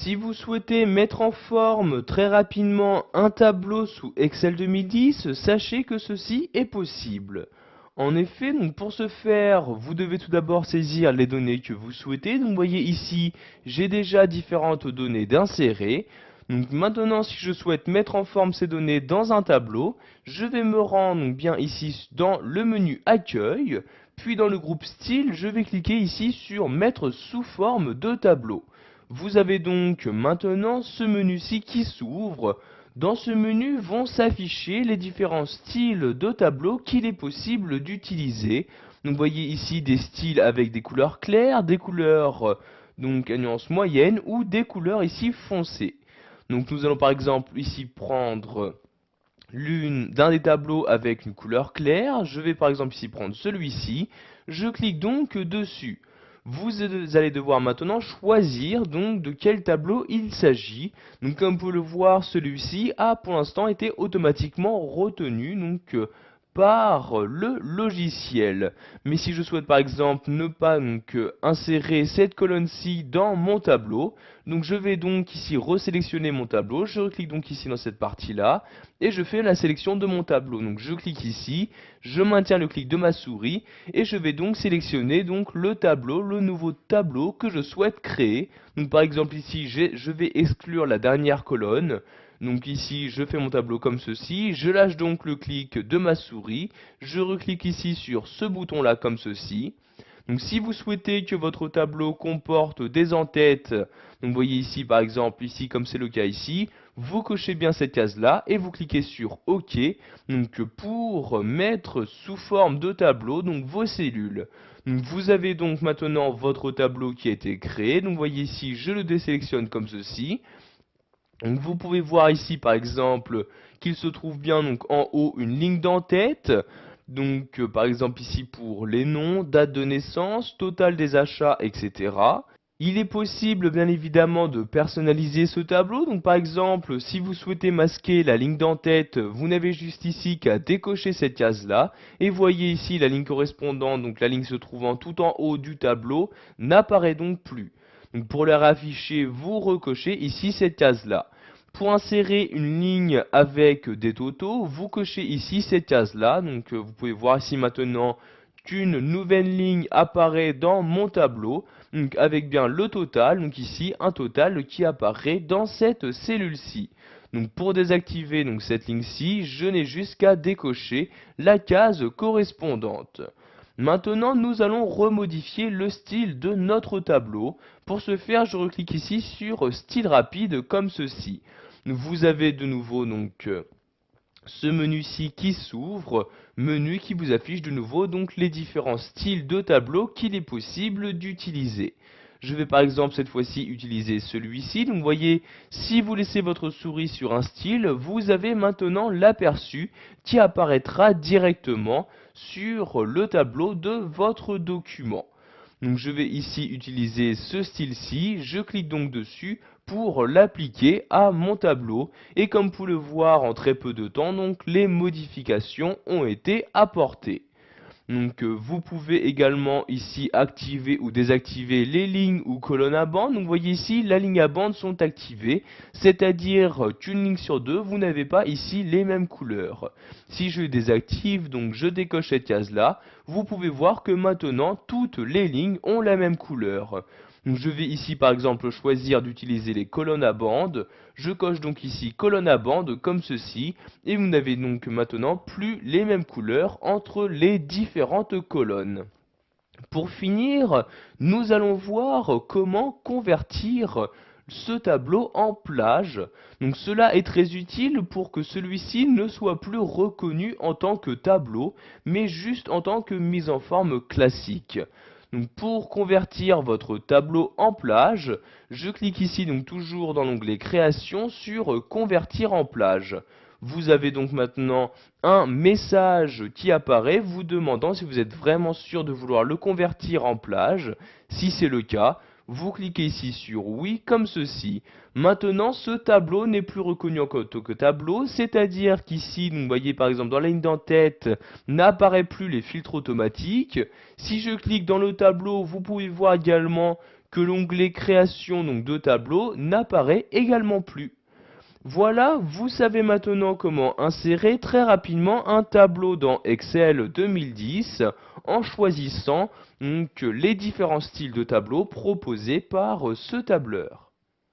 Si vous souhaitez mettre en forme très rapidement un tableau sous Excel 2010, sachez que ceci est possible. En effet, donc pour ce faire, vous devez tout d'abord saisir les données que vous souhaitez. Donc vous voyez ici, j'ai déjà différentes données d'insérer. Donc maintenant, si je souhaite mettre en forme ces données dans un tableau, je vais me rendre donc bien ici dans le menu Accueil, puis dans le groupe Style, je vais cliquer ici sur Mettre sous forme de tableau. Vous avez donc maintenant ce menu-ci qui s'ouvre. Dans ce menu vont s'afficher les différents styles de tableau qu'il est possible d'utiliser. Donc vous voyez ici des styles avec des couleurs claires, des couleurs donc à nuance moyenne ou des couleurs ici foncées. Donc nous allons par exemple ici prendre l'une d'un des tableaux avec une couleur claire. Je vais par exemple ici prendre celui-ci. Je clique donc dessus. Vous allez devoir maintenant choisir donc de quel tableau il s'agit. Donc comme vous pouvez le voir, celui-ci a pour l'instant été automatiquement retenu donc par le logiciel. Mais si je souhaite par exemple ne pas donc insérer cette colonne-ci dans mon tableau, donc je vais donc ici resélectionner mon tableau, je clique donc ici dans cette partie-là et je fais la sélection de mon tableau. Donc je clique ici, je maintiens le clic de ma souris et je vais donc sélectionner donc le tableau, le nouveau tableau que je souhaite créer. Donc par exemple ici, je vais exclure la dernière colonne. Donc ici, je fais mon tableau comme ceci, je lâche donc le clic de ma souris, je reclique ici sur ce bouton-là comme ceci. Donc si vous souhaitez que votre tableau comporte des en-têtes, donc vous voyez ici par exemple, ici comme c'est le cas ici, vous cochez bien cette case-là et vous cliquez sur OK donc pour mettre sous forme de tableau donc vos cellules. Donc vous avez donc maintenant votre tableau qui a été créé. Donc vous voyez ici, je le désélectionne comme ceci. Donc vous pouvez voir ici par exemple qu'il se trouve bien donc en haut une ligne d'en-tête. Donc par exemple ici pour les noms, date de naissance, total des achats, etc. Il est possible bien évidemment de personnaliser ce tableau. Donc par exemple si vous souhaitez masquer la ligne d'en-tête, vous n'avez juste ici qu'à décocher cette case là. Et voyez ici la ligne correspondante, donc la ligne se trouvant tout en haut du tableau, n'apparaît donc plus. Donc pour la rafficher, vous recochez ici cette case-là. Pour insérer une ligne avec des totaux, vous cochez ici cette case-là. Donc vous pouvez voir ici maintenant qu'une nouvelle ligne apparaît dans mon tableau. Donc avec bien le total, donc ici un total qui apparaît dans cette cellule-ci. Donc pour désactiver donc cette ligne-ci, je n'ai juste qu'à décocher la case correspondante. Maintenant, nous allons remodifier le style de notre tableau. Pour ce faire, je reclique ici sur Style rapide comme ceci. Vous avez de nouveau donc ce menu-ci qui s'ouvre, menu qui vous affiche de nouveau donc les différents styles de tableau qu'il est possible d'utiliser. Je vais par exemple cette fois-ci utiliser celui-ci. Donc vous voyez, si vous laissez votre souris sur un style, vous avez maintenant l'aperçu qui apparaîtra directement sur le tableau de votre document. Donc je vais ici utiliser ce style-ci, je clique donc dessus pour l'appliquer à mon tableau. Et comme vous pouvez le voir en très peu de temps, donc les modifications ont été apportées. Donc vous pouvez également ici activer ou désactiver les lignes ou colonnes à bande. Donc vous voyez ici, la ligne à bande sont activées, c'est-à-dire qu'une ligne sur deux, vous n'avez pas ici les mêmes couleurs. Si je désactive, donc je décoche cette case-là, vous pouvez voir que maintenant toutes les lignes ont la même couleur. Donc je vais ici par exemple choisir d'utiliser les colonnes à bande. Je coche donc ici colonne à bande comme ceci. Et vous n'avez donc maintenant plus les mêmes couleurs entre les différentes colonnes. Pour finir, nous allons voir comment convertir ce tableau en plage. Donc cela est très utile pour que celui-ci ne soit plus reconnu en tant que tableau, mais juste en tant que mise en forme classique. Donc pour convertir votre tableau en plage, je clique ici donc toujours dans l'onglet Création sur Convertir en plage. Vous avez donc maintenant un message qui apparaît vous demandant si vous êtes vraiment sûr de vouloir le convertir en plage. Si c'est le cas, vous cliquez ici sur oui comme ceci. Maintenant ce tableau n'est plus reconnu en tant que tableau, c'est-à-dire qu'ici, vous voyez par exemple dans la ligne d'en-tête, n'apparaît plus les filtres automatiques. Si je clique dans le tableau, vous pouvez voir également que l'onglet création de tableau n'apparaît également plus. Voilà, vous savez maintenant comment insérer très rapidement un tableau dans Excel 2010 en choisissant les différents styles de tableaux proposés par ce tableur.